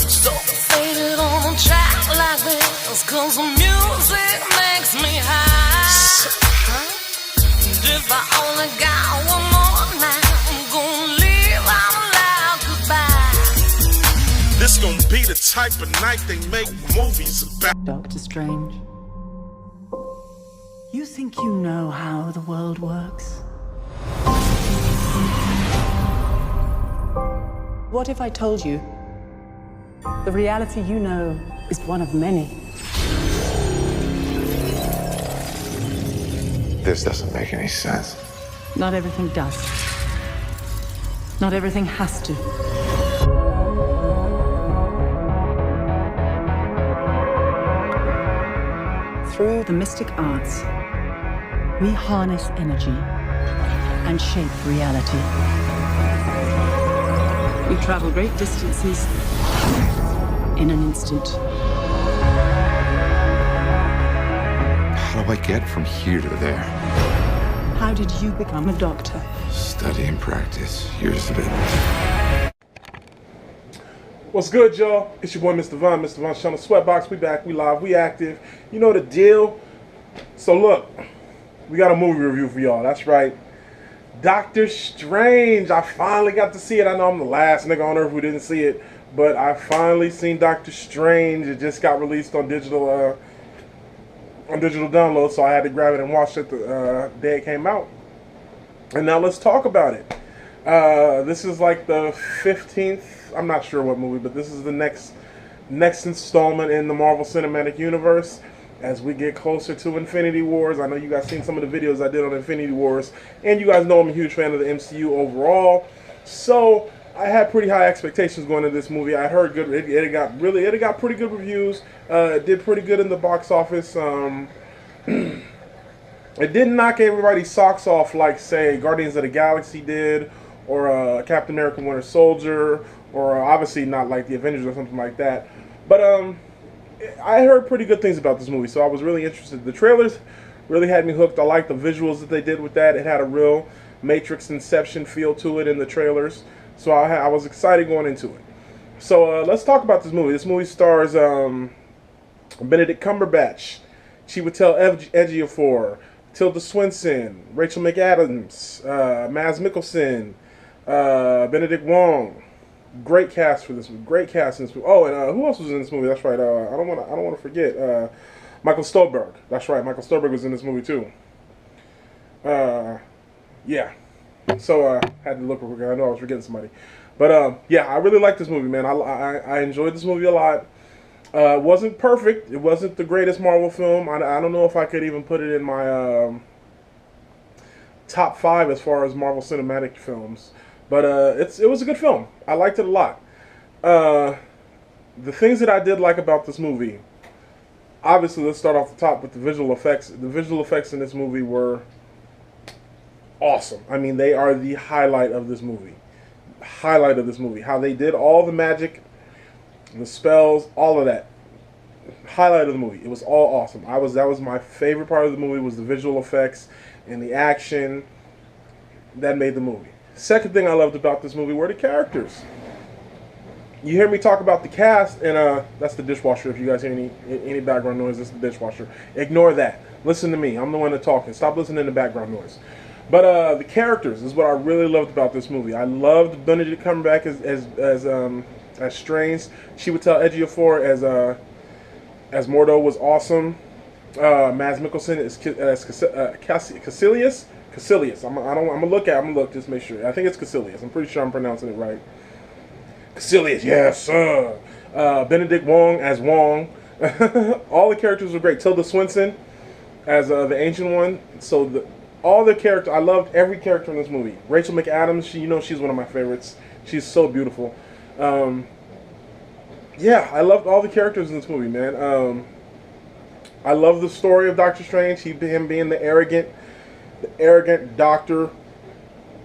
So faded on a track like this, 'cause the music makes me high. And if I only got one more night, I'm gonna leave out loud goodbye. This gonna be the type of night they make movies about. Doctor Strange, you think you know how the world works? What if I told you the reality you know is one of many? This doesn't make any sense. Not everything does. Not everything has to. Through the mystic arts, we harness energy and shape reality. We travel great distances in an instant. How do I get from here to there? How did you become a doctor? Study and practice, years of it. What's good, y'all? It's your boy, Mr. Von. Mr. Von Shana Sweatbox. We back, we live, we active. You know the deal. So look, we got a movie review for y'all. That's right. Doctor Strange. I finally got to see it. I know I'm the last nigga on earth who didn't see it, but I finally seen Doctor Strange. It just got released on digital download, so I had to grab it and watch it the day it came out. And now let's talk about it. This is like the 15th. I'm not sure what movie, but this is the next installment in the Marvel Cinematic Universe. As we get closer to Infinity Wars, I know you guys seen some of the videos I did on Infinity Wars, and you guys know I'm a huge fan of the MCU overall. So I had pretty high expectations going into this movie. I heard good. It got pretty good reviews. It did pretty good in the box office. It didn't knock everybody's socks off like, say, Guardians of the Galaxy did, or Captain America: Winter Soldier, or obviously not like the Avengers or something like that. But I heard pretty good things about this movie, so I was really interested. The trailers really had me hooked. I liked the visuals that they did with that. It had a real Matrix Inception feel to it in the trailers, so I was excited going into it. So let's talk about this movie. This movie stars Benedict Cumberbatch, Chiwetel Ejiofor, Tilda Swinton, Rachel McAdams, Mads Mikkelsen, Benedict Wong. Great cast for this movie. Great cast in this movie. Oh, and who else was in this movie? That's right. I don't want to forget. Michael Stuhlbarg. That's right. Michael Stuhlbarg was in this movie too. Yeah. So had to look real quick. I know I was forgetting somebody, but yeah, I really like this movie, man. I enjoyed this movie a lot. It wasn't perfect. It wasn't the greatest Marvel film. I don't know if I could even put it in my top 5 as far as Marvel Cinematic films. But it was a good film. I liked it a lot. The things that I did like about this movie, obviously, let's start off the top with the visual effects. The visual effects in this movie were awesome. I mean, they are the highlight of this movie. Highlight of this movie. How they did all the magic, the spells, all of that. Highlight of the movie. It was all awesome. That was my favorite part of the movie, was the visual effects and the action that made the movie. Second thing I loved about this movie were the characters. You hear me talk about the cast, and that's the dishwasher. If you guys hear any background noise, that's the dishwasher. Ignore that. Listen to me. I'm the one that's talking. Stop listening to background noise. But the characters is what I really loved about this movie. I loved Benedict Cumberbatch as Strange. Chiwetel Ejiofor as Mordo was awesome. Mads Mikkelsen as Caecilius. Caecilius. I'm gonna look just make sure. I think it's Caecilius. I'm pretty sure I'm pronouncing it right. Caecilius, yes, sir. Benedict Wong as Wong. All the characters were great. Tilda Swinton as the Ancient One. So all the characters, I loved every character in this movie. Rachel McAdams, she's one of my favorites. She's so beautiful. Yeah, I loved all the characters in this movie, man. I love the story of Doctor Strange. Him being the arrogant doctor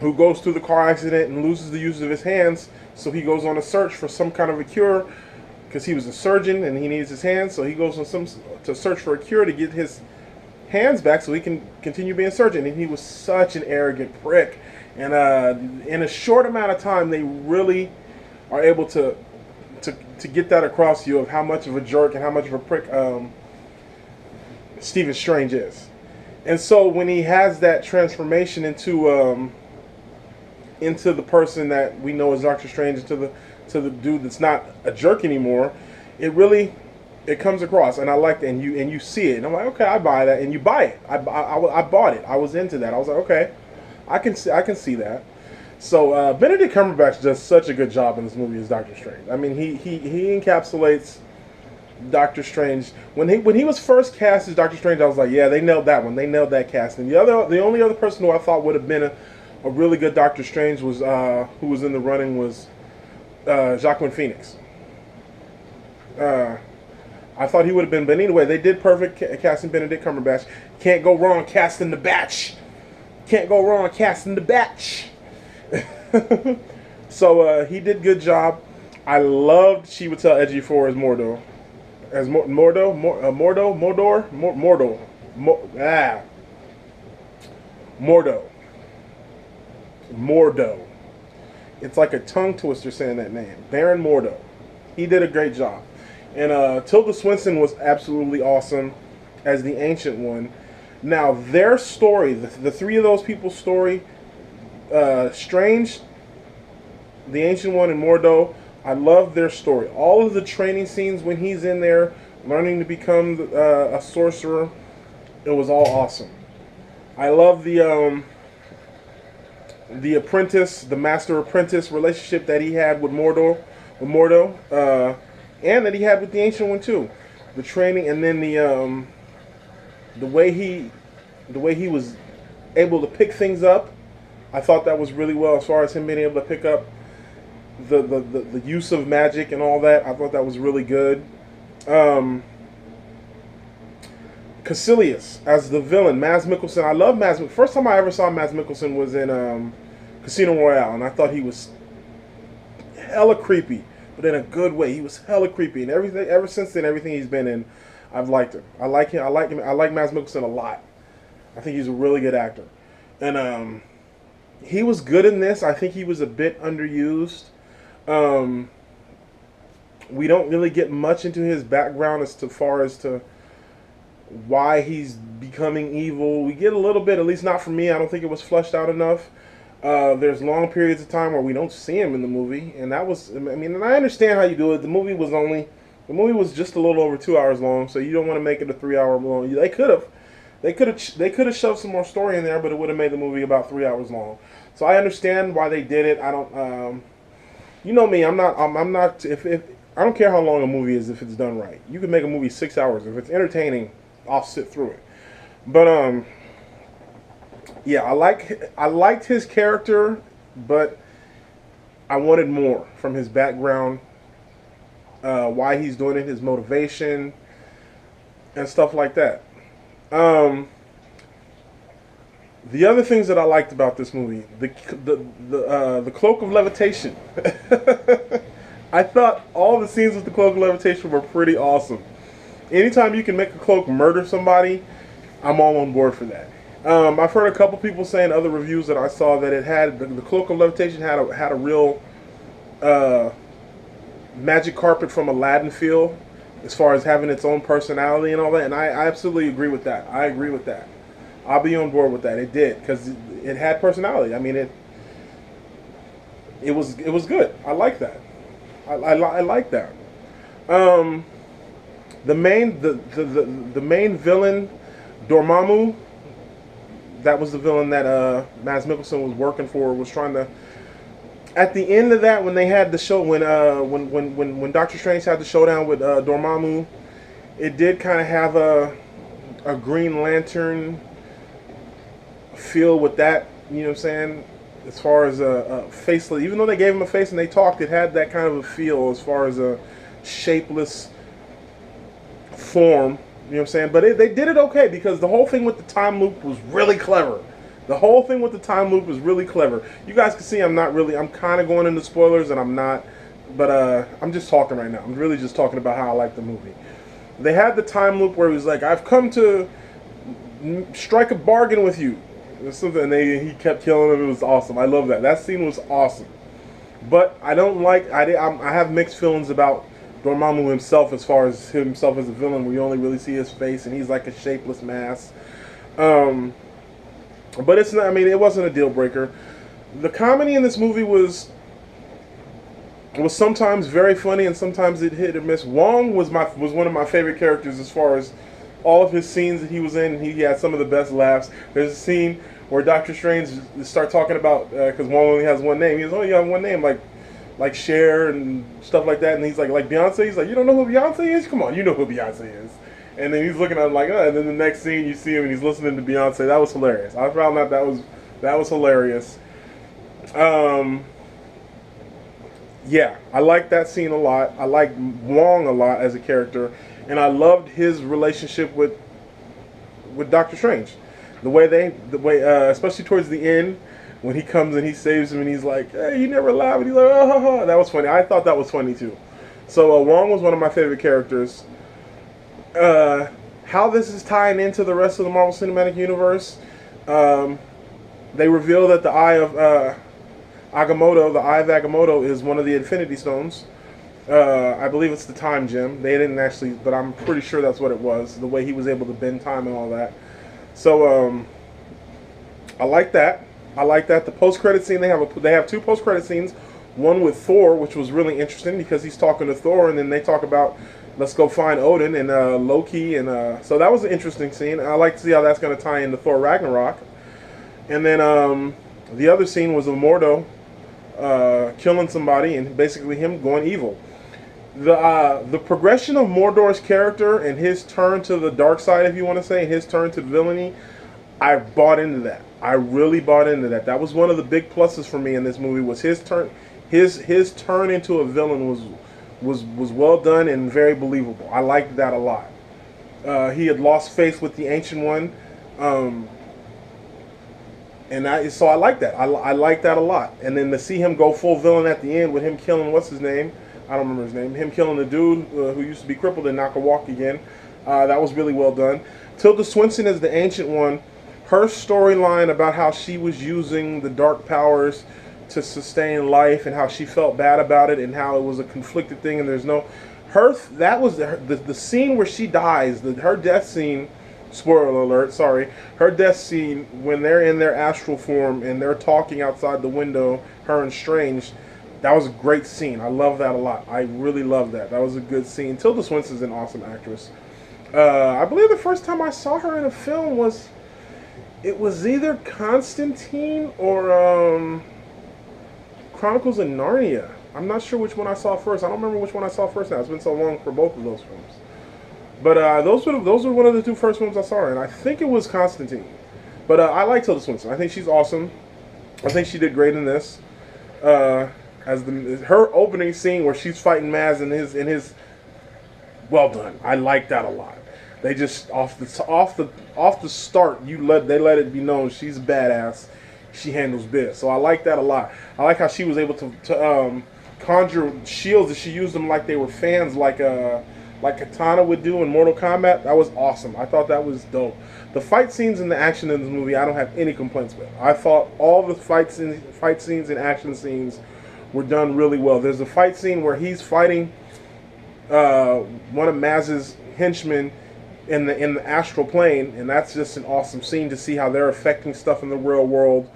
who goes through the car accident and loses the use of his hands, so he goes on a search for some kind of a cure, because he was a surgeon and he needs his hands, so he goes on to search for a cure to get his hands back so he can continue being a surgeon. And he was such an arrogant prick, and in a short amount of time they really are able to to get that across to you of how much of a jerk and how much of a prick Stephen Strange is. And so when he has that transformation into the person that we know as Doctor Strange, to the dude that's not a jerk anymore, it comes across, and I like that, and you see it, and I'm like, okay, I buy that, and you buy it. I bought it. I was into that. I was like, okay, I can see that. So Benedict Cumberbatch does such a good job in this movie as Doctor Strange. I mean, he encapsulates Doctor Strange. When he was first cast as Doctor Strange, I was like, yeah, they nailed that one. They nailed that casting. The only other person who I thought would have been a really good Doctor Strange was who was in the running was Joaquin Phoenix. I thought he would have been, but anyway, they did perfect casting Benedict Cumberbatch. Can't go wrong casting the batch. Can't go wrong casting the batch. So he did good job. I loved Chiwetel Ejiofor as Mordo. Mordo. It's like a tongue twister saying that name. Baron Mordo. He did a great job. And Tilda Swinton was absolutely awesome as the Ancient One. Now, their story, the three of those people's story, Strange, the Ancient One, and Mordo, I love their story. All of the training scenes when he's in there learning to become a sorcerer, it was all awesome. I love the apprentice, the master-apprentice relationship that he had with Mordo, and that he had with the Ancient One too. The training, and then the way he was able to pick things up, I thought that was really well, as far as him being able to pick up the use of magic and all that. I thought that was really good. Caecilius as the villain, Mads Mikkelsen. I love Mads. First time I ever saw Mads Mikkelsen was in Casino Royale, and I thought he was hella creepy, but in a good way. He was hella creepy, and everything. Ever since then, everything he's been in, I've liked him. I like him. I like Mads Mikkelsen a lot. I think he's a really good actor, and he was good in this. I think he was a bit underused. We don't really get much into his background as far as to why he's becoming evil. We get a little bit, at least not for me. I don't think it was fleshed out enough. There's long periods of time where we don't see him in the movie, and that was, I mean, and I understand how you do it. The movie was just a little over 2 hours long, so you don't want to make it a 3 hour long. They could have shoved some more story in there, but it would have made the movie about 3 hours long. So I understand why they did it. I don't, you know me, I'm not. If I don't care how long a movie is if it's done right. You can make a movie 6 hours. If it's entertaining, I'll sit through it. But yeah, I liked his character, but I wanted more from his background, why he's doing it, his motivation, and stuff like that. The other things that I liked about this movie, the Cloak of Levitation. I thought all the scenes with the Cloak of Levitation were pretty awesome. Anytime you can make a cloak murder somebody, I'm all on board for that. I've heard a couple people saying, other reviews that I saw, that it had the Cloak of Levitation had a real magic carpet from Aladdin feel, as far as having its own personality and all that. And I absolutely agree with that. I agree with that. I'll be on board with that. It did, because it had personality. I mean, it was good. I like that. I like that. The main villain, Dormammu, that was the villain that Mads Mikkelsen was working for. Was trying to. At the end of that, when they had the show, when Doctor Strange had the showdown with Dormammu, it did kind of have a Green Lantern feel with that. You know what I'm saying? As far as a faceless, even though they gave him a face and they talked, it had that kind of a feel as far as a shapeless form. You know what I'm saying? But they did it okay, because the whole thing with the time loop was really clever. The whole thing with the time loop was really clever. You guys can see I'm kind of going into spoilers, and I'm not, but I'm just talking right now. I'm really just talking about how I like the movie. They had the time loop where he was like, I've come to strike a bargain with you. Or something, and he kept killing him. It was awesome. I love that. That scene was awesome. But I don't like, I have mixed feelings about Dormammu himself, as far as himself as a villain, we only really see his face, and he's like a shapeless mass. But it's not. I mean, it wasn't a deal breaker. The comedy in this movie was sometimes very funny, and sometimes it hit or miss. Wong was one of my favorite characters as far as all of his scenes that he was in. He had some of the best laughs. There's a scene where Doctor Strange start talking about because Wong only has one name. He goes, "Oh, you have one name, like Cher and stuff like that." And he's like Beyonce. He's like, "You don't know who Beyonce is? Come on, you know who Beyonce is." And then he's looking at him like, oh. And then the next scene you see him and he's listening to Beyonce. That was hilarious. I found out that was hilarious. Yeah, I liked that scene a lot. I liked Wong a lot as a character, and I loved his relationship with Doctor Strange. The way especially towards the end when he comes and he saves him and he's like, "Hey, you never lie," and he's like, "Oh, ha, ha." That was funny. I thought that was funny too. So Wong was one of my favorite characters. How this is tying into the rest of the Marvel Cinematic Universe, they reveal that the Eye of Agamotto is one of the Infinity Stones. I believe it's the Time Gem. They didn't actually, but I'm pretty sure that's what it was. The way he was able to bend time and all that. So I like that. The post-credit scene, they have two post-credit scenes. One with Thor, which was really interesting because he's talking to Thor, and then they talk about, let's go find Odin and Loki, and so that was an interesting scene. I like to see how that's going to tie into Thor Ragnarok. And then the other scene was of Mordo killing somebody and basically him going evil. The progression of Mordor's character and his turn to the dark side, if you want to say, his turn to villainy, I bought into that. I really bought into that. That was one of the big pluses for me in this movie. Was his turn, his turn into a villain was well done and very believable. I liked that a lot. He had lost faith with the Ancient One, so I like that. I like that a lot. And then to see him go full villain at the end with him killing, what's his name? I don't remember his name. Him killing the dude who used to be crippled and now can walk again. That was really well done. Tilda Swinton as the Ancient One. Her storyline about how she was using the dark powers to sustain life and how she felt bad about it and how it was a conflicted thing, and there's no that was the scene where she dies, her death scene, spoiler alert, sorry, her death scene when they're in their astral form and they're talking outside the window, her and Strange. That was a great scene. I love that a lot. I really love that. That was a good scene. Tilda Swinton's an awesome actress. I believe the first time I saw her in a film was either Constantine or Chronicles of Narnia. I'm not sure which one I saw first. I don't remember which one I saw first now. It's been so long for both of those films. But those were one of the two first films I saw her in. I think it was Constantine. But I like Tilda Swinton. I think she's awesome. I think she did great in this. Her opening scene where she's fighting Maz in his well done. I like that a lot. They just off the start they let it be known she's a badass. She handles biz. So I like that a lot. I like how she was able to conjure shields and she used them like they were fans, like Katana would do in Mortal Kombat. That was awesome. I thought that was dope. The fight scenes and the action in this movie, I don't have any complaints with. I thought all the fight scenes and action scenes were done really well. There's a fight scene where he's fighting one of Maz's henchmen in the astral plane, and that's just an awesome scene to see how they're affecting stuff in the real world.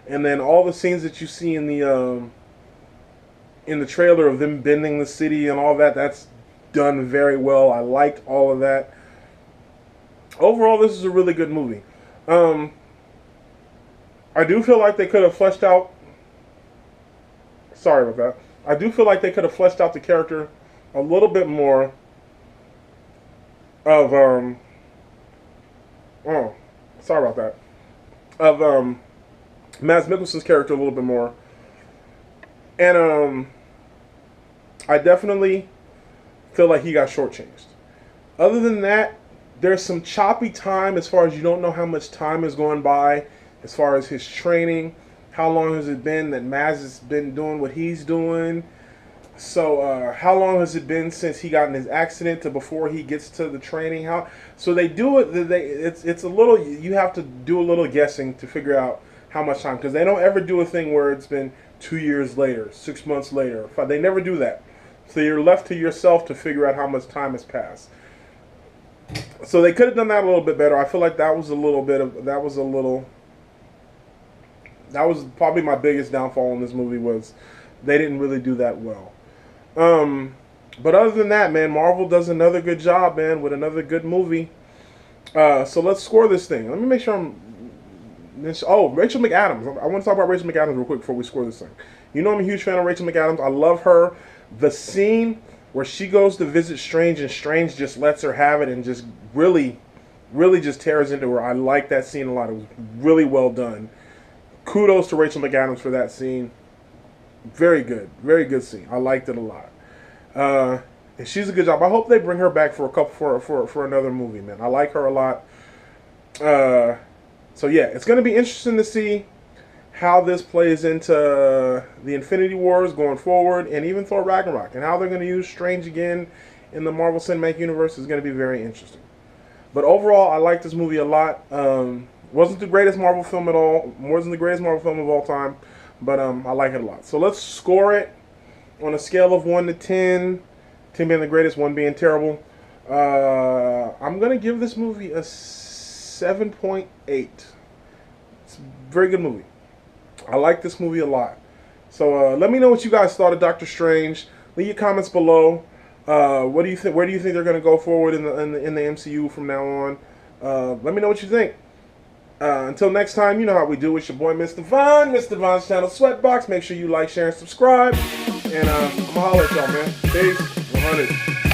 And then all the scenes that you see in the trailer of them bending the city and all that, that's done very well. I liked all of that. Overall, this is a really good movie. I do feel like they could have fleshed out... Sorry about that. I do feel like they could have fleshed out the character a little bit more of... Oh, sorry about that. Of Mads Mikkelsen's character a little bit more. And I definitely feel like he got shortchanged. Other than that, there's some choppy time as far as you don't know how much time is going by as far as his training. How long has it been that Maz has been doing what he's doing? So how long has it been since he got in his accident to before he gets to the training? So they do it. It's a little. You have to do a little guessing to figure out how much time, because they don't ever do a thing where it's been 2 years later, 6 months later. They never do that. So you're left to yourself to figure out how much time has passed. So they could have done that a little bit better. I feel like that was probably my biggest downfall in this movie, was they didn't really do that well. But other than that, man, Marvel does another good job, man, with another good movie. So let's score this thing. Let me make sure Rachel McAdams. I want to talk about Rachel McAdams real quick before we score this thing. You know I'm a huge fan of Rachel McAdams. I love her. The scene where she goes to visit Strange and Strange just lets her have it and just really just tears into her. I like that scene a lot. It was really well done. Kudos to Rachel McAdams for that scene. Very good scene. I liked it a lot. And she's a good job. I hope they bring her back for another movie, man. I like her a lot. So yeah, it's going to be interesting to see how this plays into the Infinity Wars going forward, and even Thor Ragnarok, and how they're going to use Strange again in the Marvel Cinematic Universe is going to be very interesting. But overall, I like this movie a lot. Wasn't the greatest Marvel film at all. Wasn't the greatest Marvel film of all time, but I like it a lot. So let's score it on a scale of 1 to 10. 10 being the greatest, 1 being terrible. I'm going to give this movie a 7.8. It's a very good movie. I like this movie a lot. So let me know what you guys thought of Doctor Strange. Leave your comments below. What do you think? Where do you think they're going to go forward in the MCU from now on? Let me know what you think. Until next time, you know how we do. It's your boy, Mr. Von. Mr. Von's channel, Sweatbox. Make sure you like, share, and subscribe. And I'm going to holler at y'all, man. Peace. 100.